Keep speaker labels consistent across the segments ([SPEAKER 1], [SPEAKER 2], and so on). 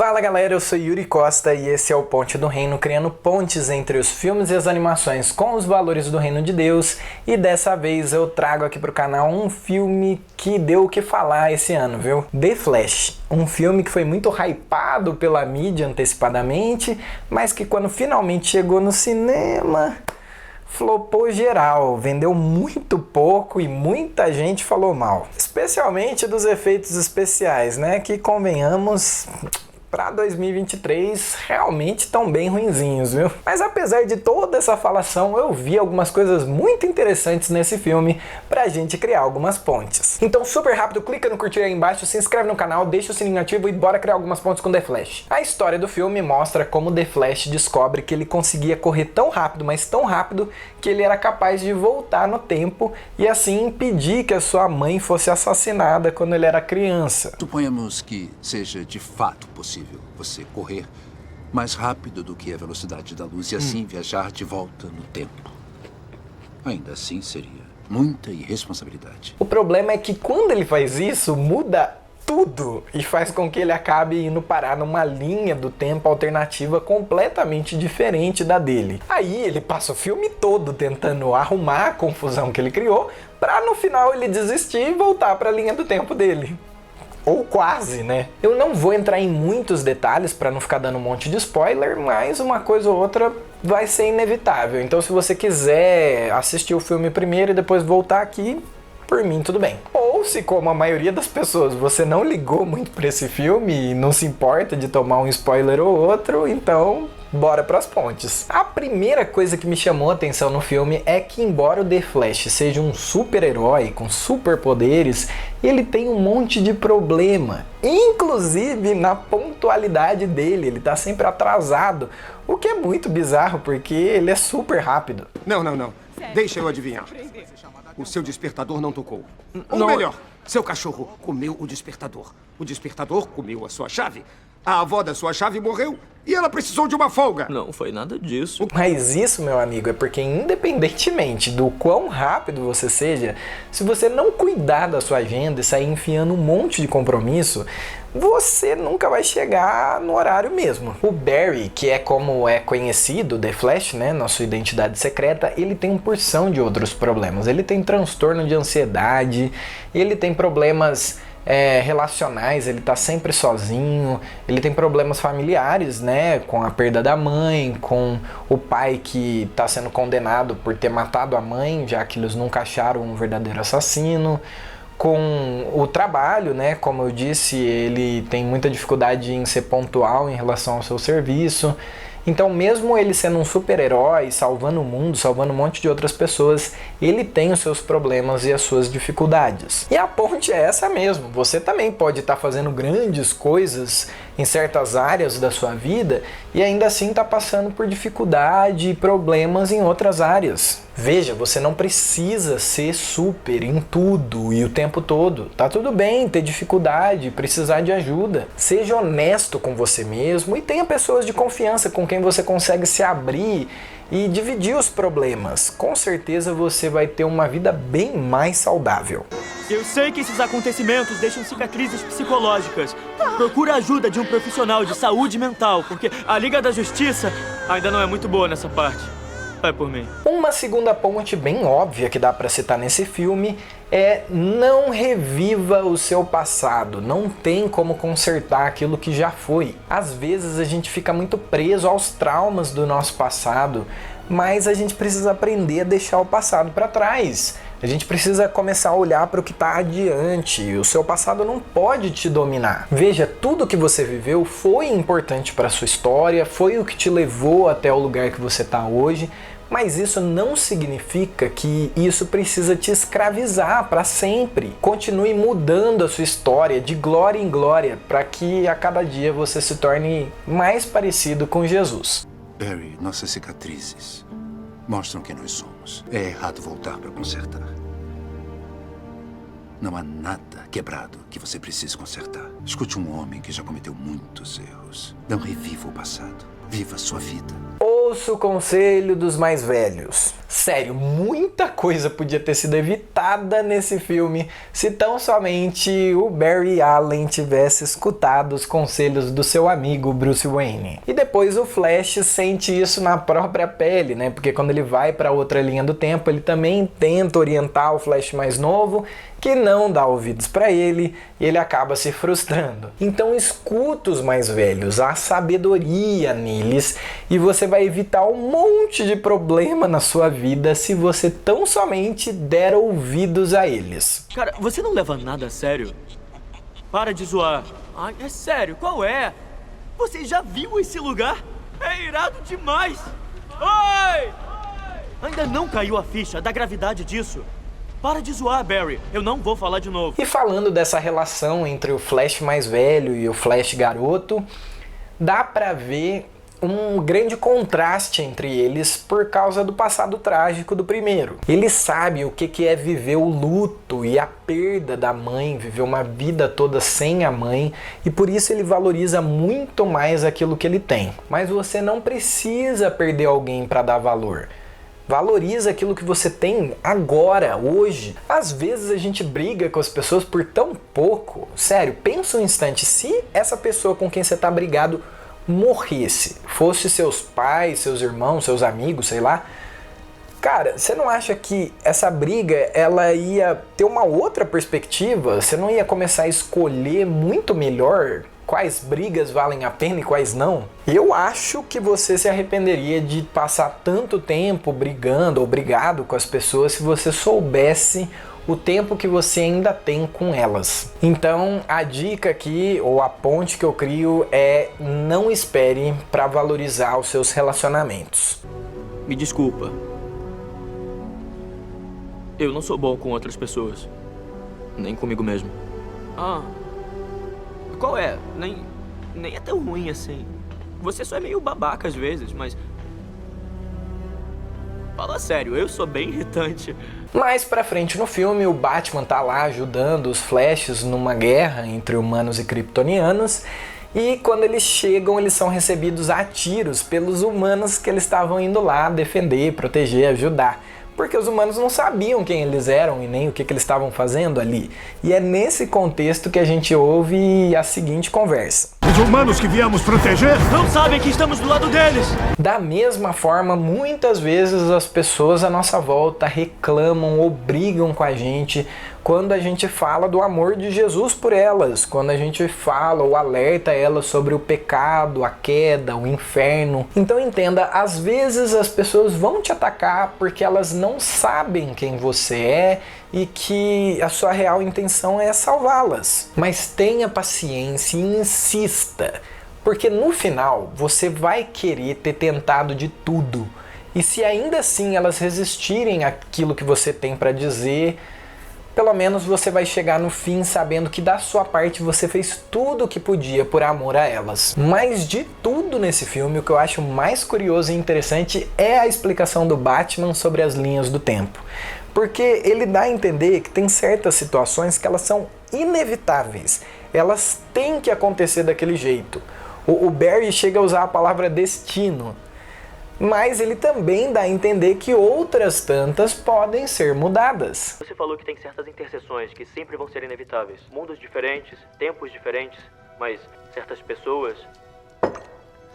[SPEAKER 1] Fala galera, eu sou Yuri Costa e esse é o Ponte do Reino, criando pontes entre os filmes e as animações com os valores do Reino de Deus. E dessa vez eu trago aqui pro canal um filme que deu o que falar esse ano, viu? The Flash, um filme que foi muito hypado pela mídia antecipadamente, mas que quando finalmente chegou no cinema, flopou geral, vendeu muito pouco e muita gente falou mal. Especialmente dos efeitos especiais, né? Que convenhamos, para 2023 realmente estão bem ruinzinhos, viu? Mas apesar de toda essa falação, eu vi algumas coisas muito interessantes nesse filme pra gente criar algumas pontes. Então super rápido, clica no curtir aí embaixo, se inscreve no canal, deixa o sininho ativo e bora criar algumas pontes com The Flash. A história do filme mostra como The Flash descobre que ele conseguia correr tão rápido, mas tão rápido, que ele era capaz de voltar no tempo e assim impedir que a sua mãe fosse assassinada quando ele era criança.
[SPEAKER 2] Suponhamos que seja de fato possível você correr mais rápido do que a velocidade da luz e assim viajar de volta no tempo. Ainda assim seria muita irresponsabilidade.
[SPEAKER 1] O problema é que quando ele faz isso, muda tudo e faz com que ele acabe indo parar numa linha do tempo alternativa completamente diferente da dele. Aí ele passa o filme todo tentando arrumar a confusão que ele criou para no final ele desistir e voltar para a linha do tempo dele. Ou quase, né? Eu não vou entrar em muitos detalhes para não ficar dando um monte de spoiler, mas uma coisa ou outra vai ser inevitável. Então se você quiser assistir o filme primeiro e depois voltar aqui, por mim tudo bem. Ou se, como a maioria das pessoas, você não ligou muito para esse filme e não se importa de tomar um spoiler ou outro, então bora pras pontes. A primeira coisa que me chamou a atenção no filme é que, embora o The Flash seja um super-herói com superpoderes, ele tem um monte de problema, inclusive na pontualidade dele. Ele tá sempre atrasado, o que é muito bizarro porque ele é super rápido.
[SPEAKER 3] Não. Deixa eu adivinhar. O seu despertador não tocou. Ou melhor, seu cachorro comeu o despertador. O despertador comeu a sua chave. A avó da sua chave morreu e ela precisou de uma folga.
[SPEAKER 4] Não foi nada disso.
[SPEAKER 1] Mas isso, meu amigo, é porque independentemente do quão rápido você seja, se você não cuidar da sua agenda e sair enfiando um monte de compromisso, você nunca vai chegar no horário mesmo. O Barry, que é como é conhecido The Flash, né, na sua identidade secreta, ele tem uma porção de outros problemas. Ele tem transtorno de ansiedade, ele tem problemas relacionais, ele tá sempre sozinho, ele tem problemas familiares, né, com a perda da mãe, com o pai que tá sendo condenado por ter matado a mãe, já que eles nunca acharam um verdadeiro assassino, com o trabalho, né, como eu disse, ele tem muita dificuldade em ser pontual em relação ao seu serviço. Então, mesmo ele sendo um super-herói, salvando o mundo, salvando um monte de outras pessoas, ele tem os seus problemas e as suas dificuldades. E a ponte é essa mesmo. Você também pode estar fazendo grandes coisas em certas áreas da sua vida e ainda assim estar passando por dificuldade e problemas em outras áreas. Veja, você não precisa ser super em tudo e o tempo todo. Tá tudo bem ter dificuldade, precisar de ajuda. Seja honesto com você mesmo e tenha pessoas de confiança com quem você consegue se abrir e dividir os problemas. Com certeza você vai ter uma vida bem mais saudável.
[SPEAKER 4] Eu sei que esses acontecimentos deixam cicatrizes psicológicas. Procura a ajuda de um profissional de saúde mental, porque a Liga da Justiça ainda não é muito boa nessa parte. Vai por mim.
[SPEAKER 1] Uma segunda ponte bem óbvia que dá pra citar nesse filme é: não reviva o seu passado, não tem como consertar aquilo que já foi. Às vezes a gente fica muito preso aos traumas do nosso passado, mas a gente precisa aprender a deixar o passado para trás. A gente precisa começar a olhar para o que está adiante. O seu passado não pode te dominar. Veja, tudo que você viveu foi importante para a sua história, foi o que te levou até o lugar que você está hoje, mas isso não significa que isso precisa te escravizar para sempre. Continue mudando a sua história de glória em glória para que a cada dia você se torne mais parecido com Jesus.
[SPEAKER 2] Barry, nossas cicatrizes mostram quem nós somos. É errado voltar para consertar. Não há nada quebrado que você precise consertar. Escute um homem que já cometeu muitos erros. Não reviva o passado. Viva a sua vida.
[SPEAKER 1] Ouça o conselho dos mais velhos. Sério, muita coisa podia ter sido evitada nesse filme se tão somente o Barry Allen tivesse escutado os conselhos do seu amigo Bruce Wayne. E depois o Flash sente isso na própria pele, né? Porque quando ele vai para outra linha do tempo, ele também tenta orientar o Flash mais novo, que não dá ouvidos para ele, e ele acaba se frustrando. Então escuta os mais velhos, há sabedoria neles, e você vai evitar um monte de problema na sua vida se você tão somente der ouvidos a eles.
[SPEAKER 4] Cara, você não leva nada a sério? Para de zoar. Ai, é sério, qual é? Você já viu esse lugar? É irado demais! Oi! Ainda não caiu a ficha da gravidade disso. Para de zoar, Barry. Eu não vou falar de novo.
[SPEAKER 1] E falando dessa relação entre o Flash mais velho e o Flash garoto, dá pra ver um grande contraste entre eles por causa do passado trágico do primeiro. Ele sabe o que é viver o luto e a perda da mãe, viver uma vida toda sem a mãe, e por isso ele valoriza muito mais aquilo que ele tem. Mas você não precisa perder alguém para dar valor. Valoriza aquilo que você tem agora, hoje. Às vezes a gente briga com as pessoas por tão pouco. Sério, pensa um instante, se essa pessoa com quem você está brigado morresse, fosse seus pais, seus irmãos, seus amigos, sei lá, cara, você não acha que essa briga ela ia ter uma outra perspectiva? Você não ia começar a escolher muito melhor quais brigas valem a pena e quais não? Eu acho que você se arrependeria de passar tanto tempo brigando ou brigado com as pessoas se você soubesse o tempo que você ainda tem com elas. Então, a dica aqui, ou a ponte que eu crio é: não espere para valorizar os seus relacionamentos.
[SPEAKER 4] Me desculpa. Eu não sou bom com outras pessoas. Nem comigo mesmo. Ah... Qual é? Nem é tão ruim assim. Você só é meio babaca às vezes, mas... Fala sério, eu sou bem irritante.
[SPEAKER 1] Mais pra frente no filme, o Batman tá lá ajudando os Flashes numa guerra entre humanos e kryptonianos, e quando eles chegam, eles são recebidos a tiros pelos humanos que eles estavam indo lá defender, proteger, ajudar. Porque os humanos não sabiam quem eles eram e nem o que eles estavam fazendo ali. E é nesse contexto que a gente ouve a seguinte conversa.
[SPEAKER 5] Os humanos que viemos proteger
[SPEAKER 4] não sabem que estamos do lado deles!
[SPEAKER 1] Da mesma forma, muitas vezes as pessoas à nossa volta reclamam ou brigam com a gente quando a gente fala do amor de Jesus por elas, quando a gente fala ou alerta elas sobre o pecado, a queda, o inferno. Então entenda, às vezes as pessoas vão te atacar porque elas não sabem quem você é e que a sua real intenção é salvá-las. Mas tenha paciência e insista, porque no final você vai querer ter tentado de tudo. E se ainda assim elas resistirem àquilo que você tem para dizer, pelo menos você vai chegar no fim sabendo que da sua parte você fez tudo o que podia por amor a elas. Mas de tudo nesse filme, o que eu acho mais curioso e interessante é a explicação do Batman sobre as linhas do tempo. Porque ele dá a entender que tem certas situações que elas são inevitáveis. Elas têm que acontecer daquele jeito. O Barry chega a usar a palavra destino. Mas ele também dá a entender que outras tantas podem ser mudadas.
[SPEAKER 4] Você falou que tem certas interseções que sempre vão ser inevitáveis. Mundos diferentes, tempos diferentes, mas certas pessoas,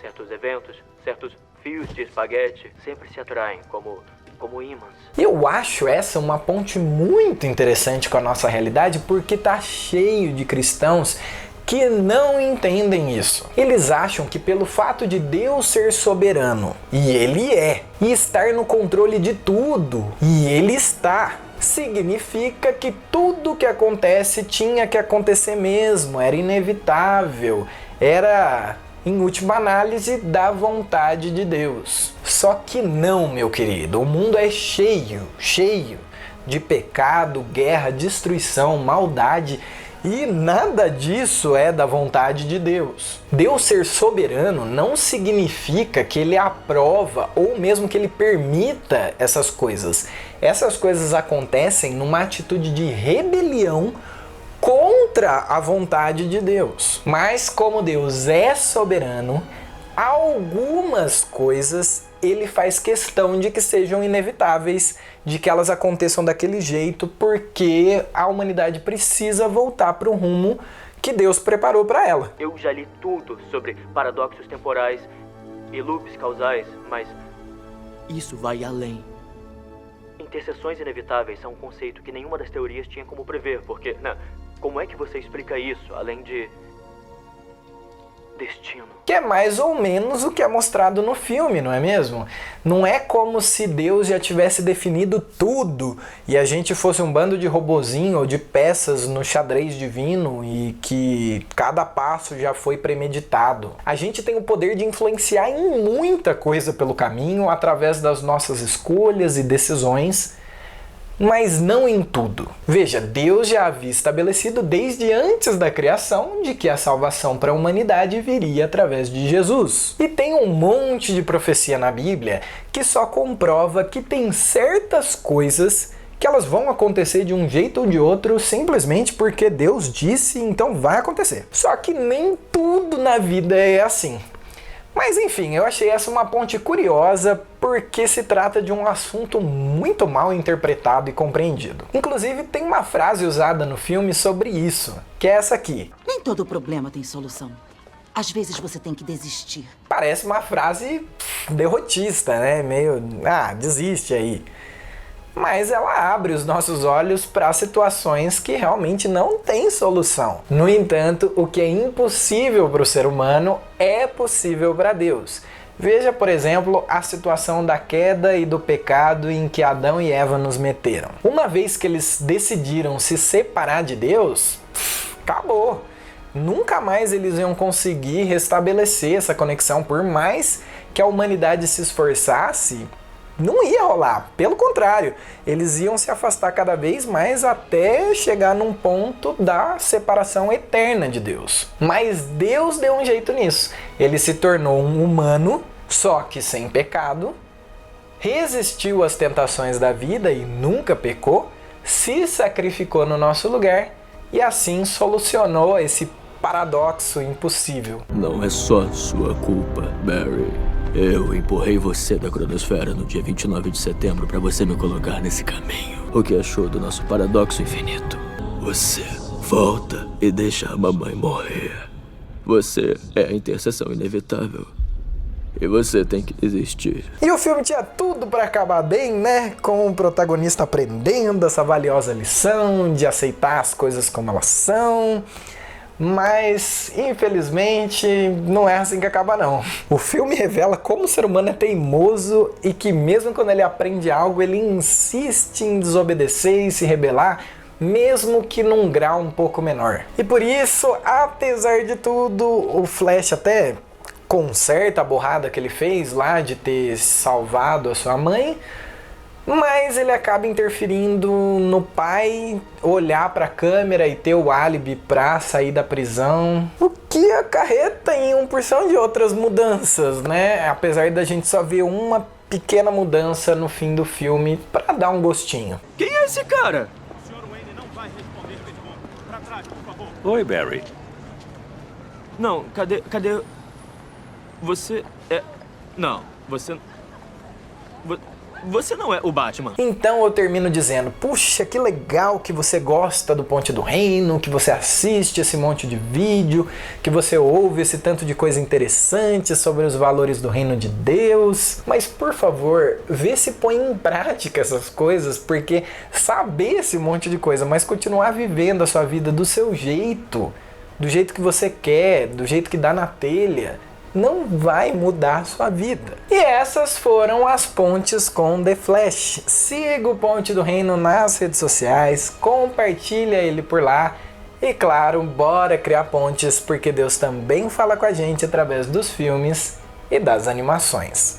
[SPEAKER 4] certos eventos, certos fios de espaguete sempre se atraem como ímãs.
[SPEAKER 1] Eu acho essa uma ponte muito interessante com a nossa realidade, porque tá cheio de cristãos que não entendem isso. Eles acham que pelo fato de Deus ser soberano, e Ele é, e estar no controle de tudo, e Ele está, significa que tudo que acontece tinha que acontecer mesmo, era inevitável, era, em última análise, da vontade de Deus. Só que não, meu querido, o mundo é cheio de pecado, guerra, destruição, maldade, e nada disso é da vontade de Deus. Deus ser soberano não significa que Ele aprova ou mesmo que Ele permita essas coisas. Essas coisas acontecem numa atitude de rebelião contra a vontade de Deus. Mas como Deus é soberano, algumas coisas ele faz questão de que sejam inevitáveis, de que elas aconteçam daquele jeito, porque a humanidade precisa voltar para o rumo que Deus preparou para ela.
[SPEAKER 4] Eu já li tudo sobre paradoxos temporais e loops causais, mas isso vai além. Interseções inevitáveis são um conceito que nenhuma das teorias tinha como prever, porque, como é que você explica isso, além de destino?
[SPEAKER 1] Que é mais ou menos o que é mostrado no filme, não é mesmo? Não é como se Deus já tivesse definido tudo e a gente fosse um bando de robozinho ou de peças no xadrez divino e que cada passo já foi premeditado. A gente tem o poder de influenciar em muita coisa pelo caminho através das nossas escolhas e decisões, mas não em tudo. Veja, Deus já havia estabelecido desde antes da criação de que a salvação para a humanidade viria através de Jesus. E tem um monte de profecia na Bíblia que só comprova que tem certas coisas que elas vão acontecer de um jeito ou de outro simplesmente porque Deus disse, então vai acontecer. Só que nem tudo na vida é assim. Mas enfim, eu achei essa uma ponte curiosa porque se trata de um assunto muito mal interpretado e compreendido. Inclusive tem uma frase usada no filme sobre isso, que é essa aqui.
[SPEAKER 6] Nem todo problema tem solução. Às vezes você tem que desistir.
[SPEAKER 1] Parece uma frase derrotista, né? Meio, desiste aí. Mas ela abre os nossos olhos para situações que realmente não têm solução. No entanto, o que é impossível para o ser humano é possível para Deus. Veja, por exemplo, a situação da queda e do pecado em que Adão e Eva nos meteram. Uma vez que eles decidiram se separar de Deus, acabou. Nunca mais eles iam conseguir restabelecer essa conexão, por mais que a humanidade se esforçasse. Não ia rolar, pelo contrário, eles iam se afastar cada vez mais até chegar num ponto da separação eterna de Deus. Mas Deus deu um jeito nisso. Ele se tornou um humano, só que sem pecado, resistiu às tentações da vida e nunca pecou, se sacrificou no nosso lugar e assim solucionou esse paradoxo impossível.
[SPEAKER 7] Não é só sua culpa, Barry. Eu empurrei você da cronosfera no dia 29 de setembro para você me colocar nesse caminho. O que achou do nosso paradoxo infinito? Você volta e deixa a mamãe morrer. Você é a interseção inevitável. E você tem que desistir.
[SPEAKER 1] E o filme tinha tudo para acabar bem, né? Com o protagonista aprendendo essa valiosa lição de aceitar as coisas como elas são. Mas, infelizmente, não é assim que acaba não. O filme revela como o ser humano é teimoso e que mesmo quando ele aprende algo, ele insiste em desobedecer e se rebelar, mesmo que num grau um pouco menor. E por isso, apesar de tudo, o Flash até conserta a borrada que ele fez lá de ter salvado a sua mãe, mas ele acaba interferindo no pai olhar para a câmera e ter o álibi para sair da prisão, o que acarreta em uma porção de outras mudanças, né? Apesar da gente só ver uma pequena mudança no fim do filme para dar um gostinho.
[SPEAKER 4] Quem é esse cara?
[SPEAKER 5] O Sr. Wayne não vai responder, Redmond. Pra trás, por favor.
[SPEAKER 8] Oi, Barry.
[SPEAKER 4] Não, cadê... Você é... Não, você... Você não é o Batman.
[SPEAKER 1] Então eu termino dizendo, puxa, que legal que você gosta do Ponte do Reino, que você assiste esse monte de vídeo, que você ouve esse tanto de coisa interessante sobre os valores do reino de Deus. Mas, por favor, vê se põe em prática essas coisas, porque saber esse monte de coisa, mas continuar vivendo a sua vida do seu jeito, do jeito que você quer, do jeito que dá na telha, não vai mudar a sua vida. E essas foram as pontes com The Flash. Siga o Ponte do Reino nas redes sociais, compartilha ele por lá e, claro, bora criar pontes, porque Deus também fala com a gente através dos filmes e das animações.